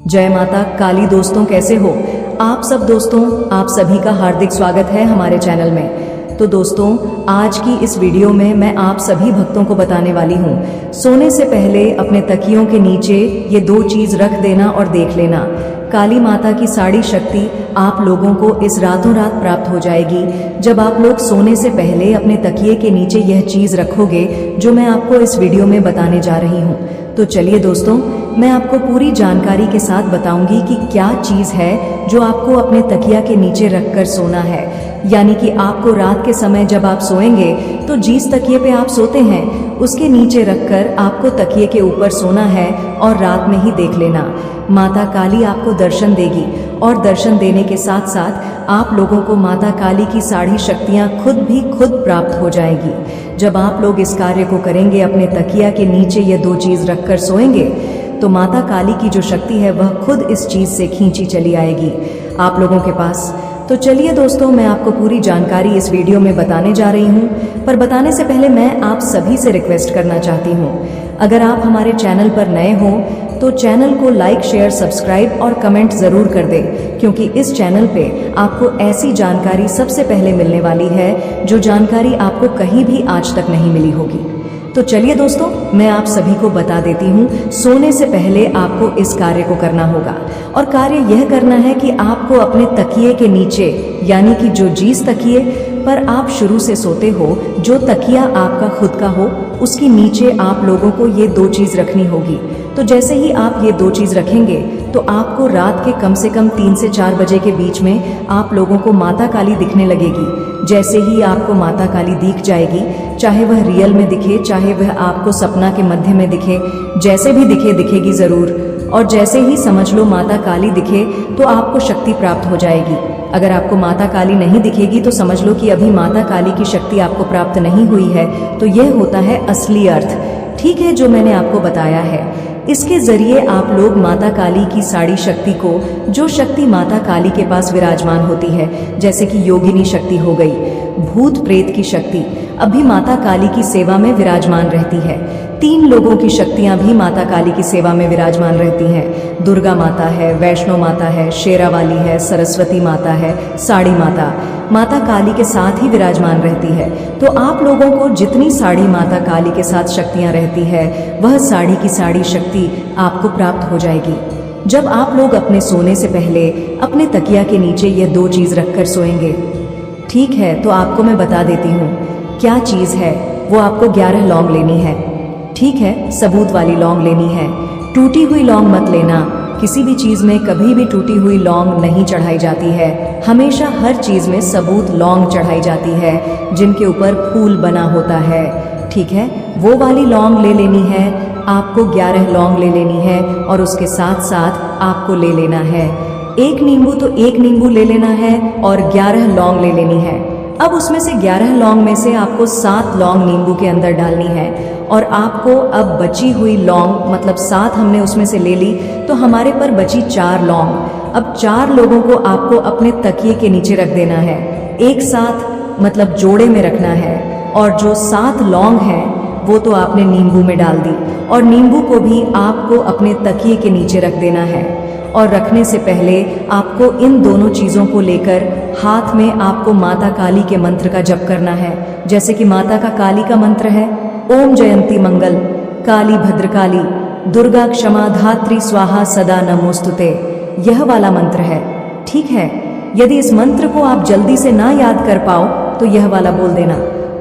जय माता काली। दोस्तों कैसे हो आप सब। दोस्तों आप सभी का हार्दिक स्वागत है हमारे चैनल में। तो दोस्तों आज की इस वीडियो में मैं आप सभी भक्तों को बताने वाली हूँ, सोने से पहले अपने तकियों के नीचे ये दो चीज रख देना और देख लेना। काली माता की सारी शक्ति आप लोगों को इस रातों रात प्राप्त हो जाएगी जब आप लोग सोने से पहले अपने तकिए के नीचे यह चीज रखोगे जो मैं आपको इस वीडियो में बताने जा रही हूँ। तो चलिए दोस्तों मैं आपको पूरी जानकारी के साथ बताऊंगी कि क्या चीज है जो आपको अपने तकिया के नीचे रखकर सोना है। यानी कि आपको रात के समय जब आप सोएंगे तो जिस तकिए पे आप सोते हैं उसके नीचे रखकर आपको तकिए के ऊपर सोना है और रात में ही देख लेना। माता काली आपको दर्शन देगी और दर्शन देने के साथ साथ आप लोगों को माता काली की सारी शक्तियां खुद प्राप्त हो जाएगी। जब आप लोग इस कार्य को करेंगे, अपने तकिया के नीचे ये दो चीज रखकर सोएंगे, तो माता काली की जो शक्ति है वह खुद इस चीज से खींची चली आएगी आप लोगों के पास। तो चलिए दोस्तों मैं आपको पूरी जानकारी इस वीडियो में बताने जा रही हूँ, पर बताने से पहले मैं आप सभी से रिक्वेस्ट करना चाहती हूँ, अगर आप हमारे चैनल पर नए हो तो चैनल को लाइक शेयर सब्सक्राइब और कमेंट जरूर कर दें, क्योंकि इस चैनल पे आपको ऐसी जानकारी सबसे पहले मिलने वाली है जो जानकारी आपको कहीं भी आज तक नहीं मिली होगी। तो चलिए दोस्तों मैं आप सभी को बता देती हूँ, सोने से पहले आपको इस कार्य को करना होगा। और कार्य यह करना है कि आपको अपने तकिए के नीचे, यानी कि जो जिस तकिए पर आप शुरू से सोते हो, जो तकिया आपका खुद का हो, उसके नीचे आप लोगों को ये दो चीज रखनी होगी। तो जैसे ही आप ये दो चीज रखेंगे तो आपको रात के कम से कम 3 से 4 बजे के बीच में आप लोगों को माता काली दिखने लगेगी। जैसे ही आपको माता काली दिख जाएगी, चाहे वह रियल में दिखे, चाहे वह आपको सपना के मध्य में दिखे, जैसे भी दिखे दिखेगी जरूर। और जैसे ही समझ लो माता काली दिखे तो आपको शक्ति प्राप्त हो जाएगी। अगर आपको माता काली नहीं दिखेगी तो समझ लो कि अभी माता काली की शक्ति आपको प्राप्त नहीं हुई है। तो यह होता है असली अर्थ, ठीक है, जो मैंने आपको बताया है। इसके जरिए आप लोग माता काली की सारी शक्ति को, जो शक्ति माता काली के पास विराजमान होती है, जैसे कि योगिनी शक्ति हो गई, भूत प्रेत की शक्ति अभी माता काली की सेवा में विराजमान रहती है। 3 लोगों की शक्तियां भी माता काली की सेवा में विराजमान रहती हैं। दुर्गा माता है, वैष्णो माता है, शेरावाली है, सरस्वती माता है, साड़ी माता माता काली के साथ ही विराजमान रहती है। तो आप लोगों को जितनी साड़ी माता काली के साथ शक्तियां रहती है, वह साड़ी की साड़ी शक्ति आपको प्राप्त हो जाएगी जब आप लोग अपने सोने से पहले अपने तकिया के नीचे ये दो चीज रखकर सोएंगे। ठीक है, तो आपको मैं बता देती हूँ क्या चीज है। वो आपको 11 लौंग लेनी है, ठीक है, सबूत वाली लौंग लेनी है। टूटी हुई लौंग मत लेना, किसी भी चीज में कभी भी टूटी हुई लौंग नहीं चढ़ाई जाती है। हमेशा हर चीज में सबूत लौंग चढ़ाई जाती है जिनके ऊपर फूल बना होता है, ठीक है। वो वाली लौंग ले लेनी है आपको, 11 लौंग ले लेनी है। और उसके साथ साथ आपको ले लेना है 1 नींबू, तो 1 नींबू ले लेना है और 11 लौंग ले लेनी है। अब उसमें से 11 लौंग में से आपको 7 लौंग नींबू के अंदर डालनी है। और आपको अब बची हुई लौंग, मतलब 7 हमने उसमें से ले ली, तो हमारे पर बची 4 लौंग। अब 4 लोगों को आपको अपने तकिए के नीचे रख देना है, एक साथ, मतलब जोड़े में रखना है। और जो 7 लौंग हैं वो तो आपने नींबू में डाल दी, और नींबू को भी आपको अपने तकिए के नीचे रख देना है। और रखने से पहले आपको इन दोनों चीजों को लेकर हाथ में आपको माता काली के मंत्र का जप करना है। जैसे कि माता का काली का मंत्र है ओम जयंती मंगल काली भद्रकाली दुर्गा क्षमा धात्री स्वाहा सदा नमोस्तुते, यह वाला मंत्र है, ठीक है। यदि इस मंत्र को आप जल्दी से ना याद कर पाओ तो यह वाला बोल देना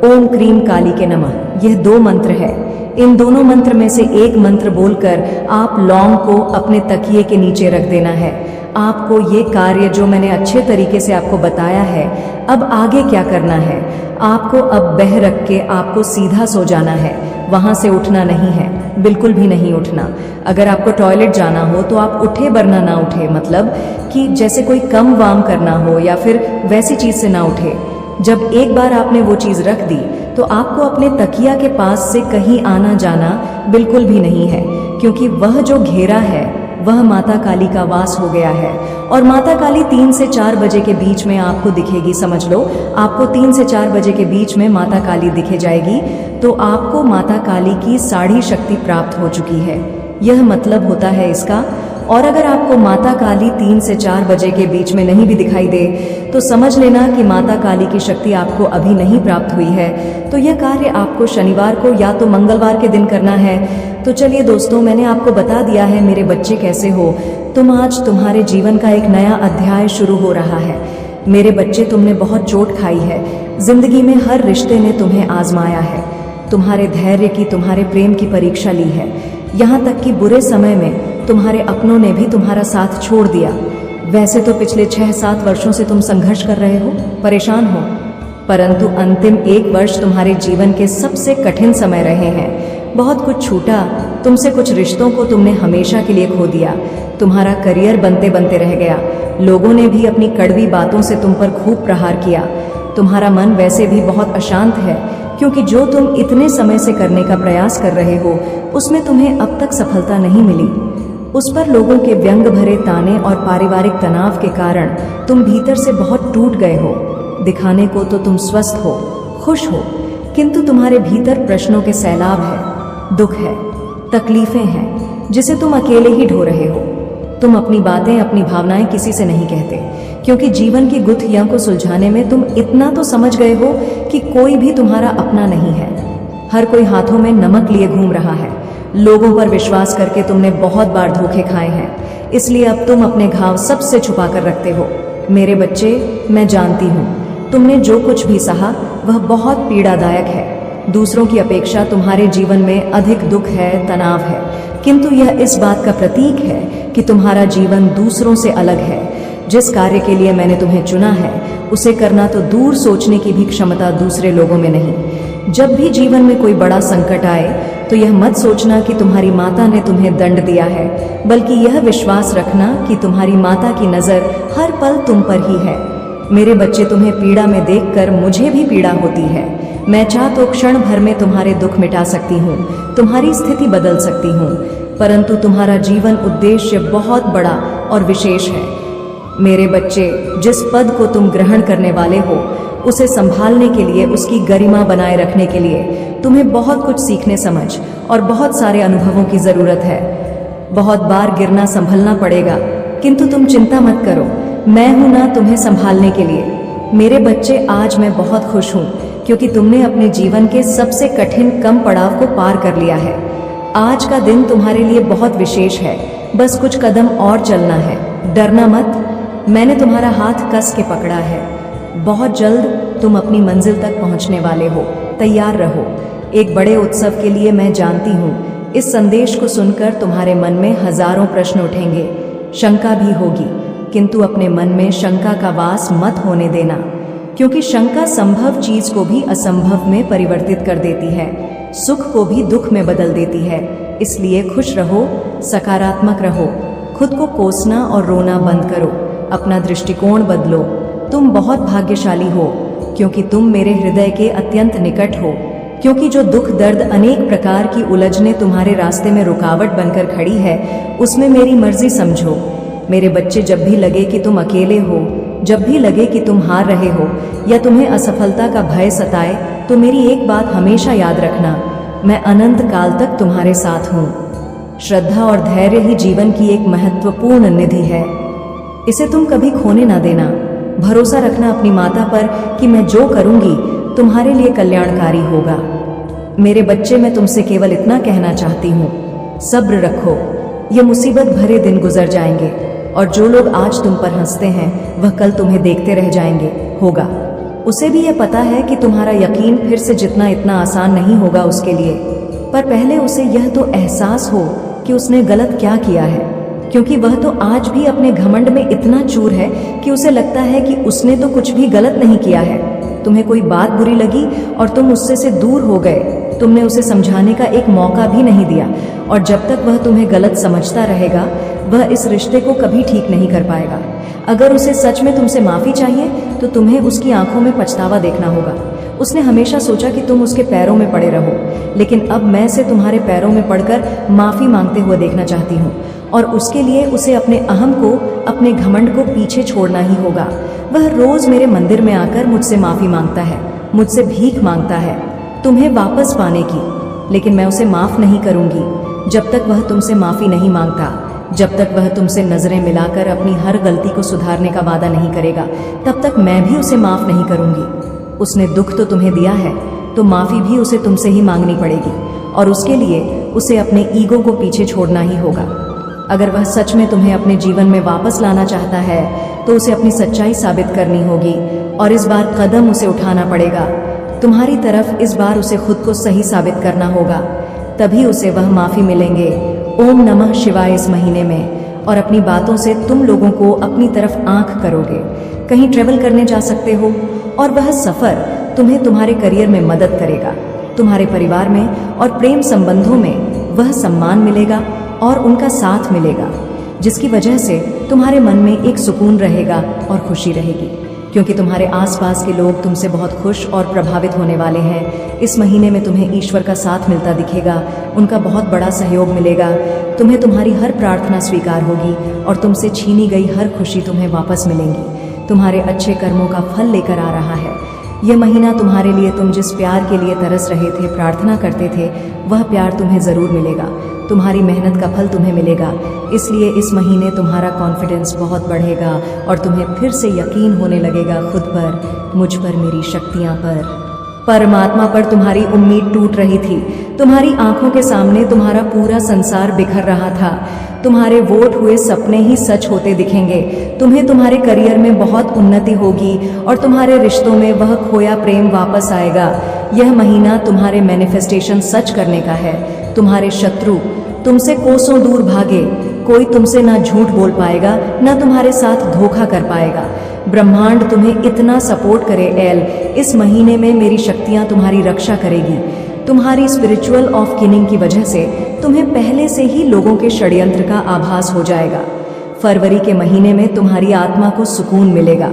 ओम क्रीम काली के नमः। यह 2 मंत्र है। इन दोनों मंत्र में से एक मंत्र बोलकर आप लौंग को अपने तकिए के नीचे रख देना है। आपको ये कार्य जो मैंने अच्छे तरीके से आपको बताया है, अब आगे क्या करना है, आपको अब बह रख के आपको सीधा सो जाना है, वहां से उठना नहीं है, बिल्कुल भी नहीं उठना। अगर आपको टॉयलेट जाना हो तो आप उठे वरना ना उठे, मतलब कि जैसे कोई कम वाम करना हो या फिर वैसी चीज से ना उठे। जब एक बार आपने वो चीज रख दी तो आपको अपने तकिया के पास से कहीं आना जाना बिल्कुल भी नहीं है, क्योंकि वह जो घेरा है वह माता काली का वास हो गया है। और माता काली 3 से 4 बजे के बीच में आपको दिखेगी, समझ लो आपको 3 से 4 बजे के बीच में माता काली दिखे जाएगी, तो आपको माता काली की सारी शक्ति प्राप्त हो चुकी है। यह मतलब होता है इसका। और अगर आपको माता काली 3 से 4 बजे के बीच में नहीं भी दिखाई दे तो समझ लेना कि माता काली की शक्ति आपको अभी नहीं प्राप्त हुई है। तो यह कार्य आपको शनिवार को या तो मंगलवार के दिन करना है। तो चलिए दोस्तों, मैंने आपको बता दिया है मेरे बच्चे कैसे हो तुम। आज तुम्हारे जीवन का एक नया अध्याय शुरू हो रहा है। मेरे बच्चे, तुमने बहुत चोट खाई है। जिंदगी में हर रिश्ते ने तुम्हें आजमाया है, तुम्हारे धैर्य की, तुम्हारे प्रेम की परीक्षा ली है। यहाँ तक कि बुरे समय में तुम्हारे अपनों ने भी तुम्हारा साथ छोड़ दिया। वैसे तो पिछले 6-7 वर्षों से तुम संघर्ष कर रहे हो, परेशान हो, परंतु अंतिम 1 वर्ष तुम्हारे जीवन के सबसे कठिन समय रहे हैं। बहुत कुछ छूटा तुमसे, कुछ रिश्तों को तुमने हमेशा के लिए खो दिया। तुम्हारा करियर बनते बनते रह गया। लोगों ने भी अपनी कड़वी बातों से तुम पर खूब प्रहार किया। तुम्हारा मन वैसे भी बहुत अशांत है, क्योंकि जो तुम इतने समय से करने का प्रयास कर रहे हो उसमें तुम्हें अब तक सफलता नहीं मिली। उस पर लोगों के व्यंग भरे ताने और पारिवारिक तनाव के कारण तुम भीतर से बहुत टूट गए हो। दिखाने को तो तुम स्वस्थ हो, खुश हो, किंतु तुम्हारे भीतर प्रश्नों के सैलाब है, दुख है, तकलीफें हैं जिसे तुम अकेले ही ढो रहे हो। तुम अपनी बातें, अपनी भावनाएं किसी से नहीं कहते, क्योंकि जीवन की गुत्थियां को सुलझाने में तुम इतना तो समझ गए हो कि कोई भी तुम्हारा अपना नहीं है। हर कोई हाथों में नमक लिए घूम रहा है। लोगों पर विश्वास करके तुमने बहुत बार धोखे खाए हैं, इसलिए अब तुम अपने घाव सबसे छुपा कर रखते हो। मेरे बच्चे, मैं जानती हूँ तुमने जो कुछ भी सहा वह बहुत पीड़ादायक है। दूसरों की अपेक्षा तुम्हारे जीवन में अधिक दुख है, तनाव है, किंतु यह इस बात का प्रतीक है कि तुम्हारा जीवन दूसरों से अलग है। जिस कार्य के लिए मैंने तुम्हें चुना है उसे करना तो दूर सोचने की भी क्षमता दूसरे लोगों में नहीं। जब भी जीवन में कोई बड़ा संकट आए तो यह मत सोचना कि तुम्हारी माता ने तुम्हें दंड दिया है, बल्कि यह विश्वास रखना कि तुम्हारी माता की नज़र हर पल तुम पर ही है। मेरे बच्चे, तुम्हें पीड़ा में देखकर मुझे भी पीड़ा होती है। मैं चाह तो क्षण भर में तुम्हारे दुख मिटा सकती हूँ, तुम्हारी स्थिति बदल सकती हूँ, परंतु तुम्हारा जीवन उद्देश्य बहुत बड़ा और विशेष है। मेरे बच्चे, जिस पद को तुम ग्रहण करने वाले हो उसे संभालने के लिए, उसकी गरिमा बनाए रखने के लिए तुम्हें बहुत कुछ सीखने, समझ और बहुत सारे अनुभवों की जरूरत है। बहुत बार गिरना, संभलना पड़ेगा, किंतु तुम चिंता मत करो, मैं हूं ना तुम्हें संभालने के लिए। मेरे बच्चे, आज मैं बहुत खुश हूं क्योंकि तुमने अपने जीवन के सबसे कठिन कम पड़ाव को पार कर लिया है। आज का दिन तुम्हारे लिए बहुत विशेष है, बस कुछ कदम और चलना है। डरना मत, मैंने तुम्हारा हाथ कस के पकड़ा है। बहुत जल्द तुम अपनी मंजिल तक पहुंचने वाले हो, तैयार रहो। एक बड़े उत्सव के लिए मैं जानती हूँ इस संदेश को सुनकर तुम्हारे मन में हजारों प्रश्न उठेंगे, शंका भी होगी, किंतु अपने मन में शंका का वास मत होने देना, क्योंकि शंका संभव चीज को भी असंभव में परिवर्तित कर देती है, सुख को भी दुख में बदल देती है। इसलिए खुश रहो, सकारात्मक रहो, खुद को कोसना और रोना बंद करो, अपना दृष्टिकोण बदलो। तुम बहुत भाग्यशाली हो क्योंकि तुम मेरे हृदय के अत्यंत निकट हो, क्योंकि जो दुख, दर्द, अनेक प्रकार की उलझने तुम्हारे रास्ते में रुकावट बनकर खड़ी है उसमें मेरी मर्जी समझो। मेरे बच्चे, जब भी लगे कि तुम अकेले हो, जब भी लगे कि तुम हार रहे हो या तुम्हें असफलता का भय सताए, तो मेरी एक बात हमेशा याद रखना, मैं अनंत काल तक तुम्हारे साथ हूँ। श्रद्धा और धैर्य ही जीवन की एक महत्वपूर्ण निधि है, इसे तुम कभी खोने ना देना। भरोसा रखना अपनी माता पर कि मैं जो करूंगी तुम्हारे लिए कल्याणकारी होगा। मेरे बच्चे, मैं तुमसे केवल इतना कहना चाहती हूँ, सब्र रखो, ये मुसीबत भरे दिन गुजर जाएंगे और जो लोग आज तुम पर हंसते हैं वह कल तुम्हें देखते रह जाएंगे। होगा, उसे भी यह पता है कि तुम्हारा यकीन फिर से जितना इतना आसान नहीं होगा उसके लिए, पर पहले उसे यह तो एहसास हो कि उसने गलत क्या किया है, क्योंकि वह तो आज भी अपने घमंड में इतना चूर है कि उसे लगता है कि उसने तो कुछ भी गलत नहीं किया है। तुम्हें कोई बात बुरी लगी और तुम उससे से दूर हो गए, तुमने उसे समझाने का एक मौका भी नहीं दिया, और जब तक वह तुम्हें गलत समझता रहेगा वह इस रिश्ते को कभी ठीक नहीं कर पाएगा। अगर उसे सच में तुमसे माफ़ी चाहिए तो तुम्हें उसकी आंखों में पछतावा देखना होगा। उसने हमेशा सोचा कि तुम उसके पैरों में पड़े रहो, लेकिन अब मैं से तुम्हारे पैरों में पड़कर माफ़ी मांगते हुए देखना चाहती हूँ, और उसके लिए उसे अपने अहम को, अपने घमंड को पीछे छोड़ना ही होगा। वह रोज मेरे मंदिर में आकर मुझसे माफ़ी मांगता है, मुझसे भीख मांगता है तुम्हें वापस पाने की, लेकिन मैं उसे माफ़ नहीं करूँगी जब तक वह तुमसे माफ़ी नहीं मांगता। जब तक वह तुमसे नजरें मिलाकर अपनी हर गलती को सुधारने का वादा नहीं करेगा, तब तक मैं भी उसे माफ नहीं करूंगी। उसने दुख तो तुम्हें दिया है, तो माफी भी उसे तुमसे ही मांगनी पड़ेगी, और उसके लिए उसे अपने ईगो को पीछे छोड़ना ही होगा। अगर वह सच में तुम्हें अपने जीवन में वापस लाना चाहता है, तो उसे अपनी सच्चाई साबित करनी होगी, और इस बार कदम उसे उठाना पड़ेगा। तुम्हारी तरफ इस बार उसे खुद को सही साबित करना होगा, तभी उसे वह माफी मिलेंगे। ओम नमः शिवाय इस महीने में, और अपनी बातों से तुम लोगों को अपनी तरफ आंख करोगे। कहीं ट्रेवल करने जा सकते हो, और वह सफर तुम्हें तुम्हारे करियर में मदद करेगा। तुम्हारे परिवार में और प्रेम संबंधों में वह सम्मान मिलेगा और उनका साथ मिलेगा, जिसकी वजह से तुम्हारे मन में एक सुकून रहेगा और खुशी रहेगी, क्योंकि तुम्हारे आसपास के लोग तुमसे बहुत खुश और प्रभावित होने वाले हैं। इस महीने में तुम्हें ईश्वर का साथ मिलता दिखेगा, उनका बहुत बड़ा सहयोग मिलेगा। तुम्हें तुम्हारी हर प्रार्थना स्वीकार होगी और तुमसे छीनी गई हर खुशी तुम्हें वापस मिलेंगी। तुम्हारे अच्छे कर्मों का फल लेकर आ रहा है यह महीना तुम्हारे लिए। तुम जिस प्यार के लिए तरस रहे थे, प्रार्थना करते थे, वह प्यार तुम्हें जरूर मिलेगा। तुम्हारी मेहनत का फल तुम्हें मिलेगा। इसलिए इस महीने तुम्हारा कॉन्फिडेंस बहुत बढ़ेगा और तुम्हें फिर से यकीन होने लगेगा खुद पर, मुझ पर, मेरी शक्तियां पर। परमात्मा पर तुम्हारी उम्मीद टूट रही थी। तुम्हारी आंखों के सामने तुम्हारा पूरा संसार बिखर रहा था। तुम्हारे वोट हुए सपने ही सच होते दिखेंगे। तुम्हें तुम्हारे करियर में बहुत उन्नति होगी और तुम्हारे रिश्तों में वह खोया प्रेम वापस आएगा। यह महीना तुम्हारे मैनिफेस्टेशन सच करने का है। तुम्हारे शत्रु तुमसे कोसों दूर भागे। कोई तुमसे ना झूठ बोल पाएगा, ना तुम्हारे साथ धोखा कर पाएगा। ब्रह्मांड तुम्हें इतना सपोर्ट करे एल। इस महीने में मेरी शक्तियां तुम्हारी रक्षा करेगी। तुम्हारी स्पिरिचुअल ऑफ किनिंग की वजह से तुम्हें पहले से ही लोगों के षड्यंत्र का आभास हो जाएगा। फरवरी के महीने में तुम्हारी आत्मा को सुकून मिलेगा।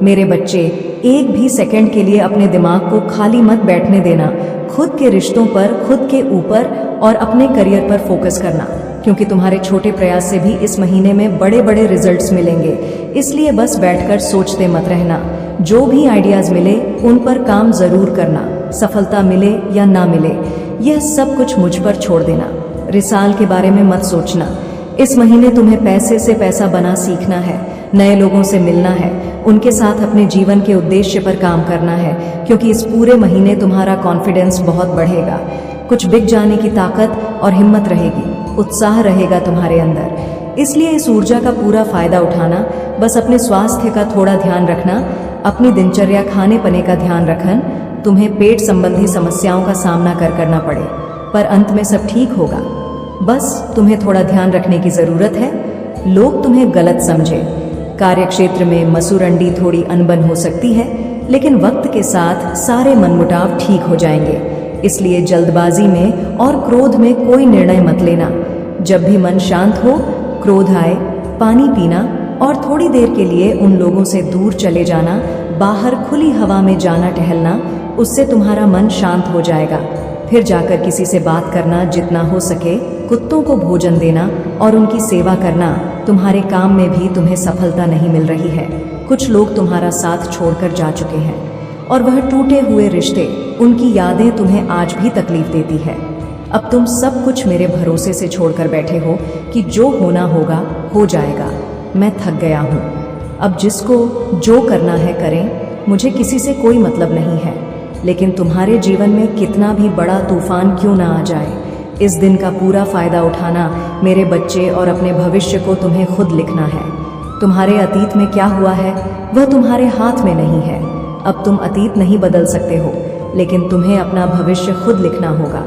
मेरे बच्चे, एक भी सेकंड के लिए अपने दिमाग को खाली मत बैठने देना। खुद के रिश्तों पर, खुद के ऊपर और अपने करियर पर फोकस करना, क्योंकि तुम्हारे छोटे प्रयास से भी इस महीने में बड़े बड़े रिजल्ट्स मिलेंगे। इसलिए बस बैठकर सोचते मत रहना। जो भी आइडियाज मिले उन पर काम जरूर करना। सफलता मिले या ना मिले, यह सब कुछ मुझ पर छोड़ देना। रिसाल के बारे में मत सोचना। इस महीने तुम्हें पैसे से पैसा बना सीखना है, नए लोगों से मिलना है, उनके साथ अपने जीवन के उद्देश्य पर काम करना है, क्योंकि इस पूरे महीने तुम्हारा कॉन्फिडेंस बहुत बढ़ेगा। कुछ बिक जाने की ताकत और हिम्मत रहेगी, उत्साह रहेगा तुम्हारे अंदर। इसलिए इस ऊर्जा का पूरा फायदा उठाना। बस अपने स्वास्थ्य का थोड़ा ध्यान रखना, अपनी दिनचर्या, खाने पने का ध्यान रखन। तुम्हें पेट संबंधी समस्याओं का सामना करना पड़े, पर अंत में सब ठीक होगा। बस तुम्हें थोड़ा ध्यान रखने की जरूरत है। लोग तुम्हें गलत समझे। कार्यक्षेत्र में मसूरंडी, थोड़ी अनबन हो सकती है, लेकिन वक्त के साथ सारे मनमुटाव ठीक हो जाएंगे। इसलिए जल्दबाजी में और क्रोध में कोई निर्णय मत लेना। जब भी मन शांत हो, क्रोध आए, पानी पीना और थोड़ी देर के लिए उन लोगों से दूर चले जाना, बाहर खुली हवा में जाना, टहलना, उससे तुम्हारा मन शांत हो जाएगा। फिर जाकर किसी से बात करना, जितना हो सके कुत्तों को भोजन देना और उनकी सेवा करना। तुम्हारे काम में भी तुम्हें सफलता नहीं मिल रही है। कुछ लोग तुम्हारा साथ छोड़कर जा चुके हैं और वह टूटे हुए रिश्ते, उनकी यादें तुम्हें आज भी तकलीफ देती है। अब तुम सब कुछ मेरे भरोसे से छोड़कर बैठे हो कि जो होना होगा हो जाएगा। मैं थक गया हूँ। अब जिसको जो करना है करें, मुझे किसी से कोई मतलब नहीं है। लेकिन तुम्हारे जीवन में कितना भी बड़ा तूफान क्यों ना आ जाए, इस दिन का पूरा फायदा उठाना मेरे बच्चे, और अपने भविष्य को तुम्हें खुद लिखना है। तुम्हारे अतीत में क्या हुआ है वह तुम्हारे हाथ में नहीं है। अब तुम अतीत नहीं बदल सकते हो, लेकिन तुम्हें अपना भविष्य खुद लिखना होगा।